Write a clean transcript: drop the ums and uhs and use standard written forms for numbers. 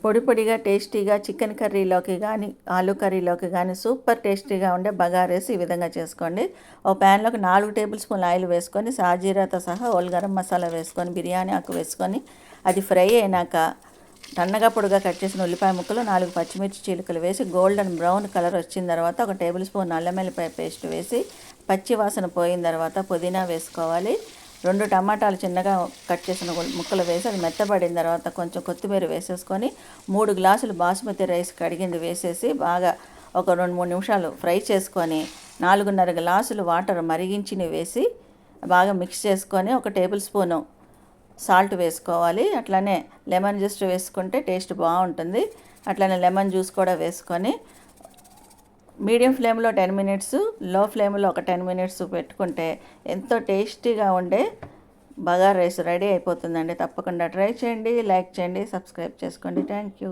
పొడి పొడిగా టేస్టీగా చికెన్ కర్రీలోకి కానీ ఆలు కర్రీలోకి కానీ సూపర్ టేస్టీగా ఉండే బగారేసి ఈ విధంగా చేసుకోండి. ఓ ప్యాన్లోకి 4 టేబుల్ స్పూన్ల ఆయిల్ వేసుకొని సాజీరాతో సహా హోల్ గరం మసాలా వేసుకొని బిర్యానీ ఆకు వేసుకొని అది ఫ్రై అయినాక సన్నగా పొడిగా కట్ చేసిన ఉల్లిపాయ ముక్కలు 4 పచ్చిమిర్చి చీలికలు వేసి గోల్డెన్ బ్రౌన్ కలర్ వచ్చిన తర్వాత 1 టేబుల్ స్పూన్ అల్లం వెల్లిపాయ పేస్ట్ వేసి పచ్చి వాసన పోయిన తర్వాత పుదీనా వేసుకోవాలి. 2 టమాటాలు చిన్నగా కట్ చేసిన ముక్కలు వేసి అది మెత్తబడిన తర్వాత కొంచెం కొత్తిమీర వేసేసుకొని 3 గ్లాసులు బాస్మతి రైస్ కడిగింది వేసేసి బాగా ఒక 2-3 నిమిషాలు ఫ్రై చేసుకొని 4.5 గ్లాసులు వాటర్ మరిగించిని వేసి బాగా మిక్స్ చేసుకొని 1 టేబుల్ స్పూను సాల్ట్ వేసుకోవాలి. అట్లనే లెమన్ జ్యూస్ వేసుకుంటే టేస్ట్ బాగుంటుంది. అట్లనే లెమన్ జ్యూస్ కూడా వేసుకొని మీడియం ఫ్లేమ్లో 10 మినిట్స్, లో ఫ్లేమ్లో ఒక 10 మినిట్స్ పెట్టుకుంటే ఎంతో టేస్టీగా ఉండే బగారా రైస్ రెడీ అయిపోతుందండి. తప్పకుండా ట్రై చేయండి, లైక్ చేయండి, సబ్స్క్రైబ్ చేసుకోండి. Thank you.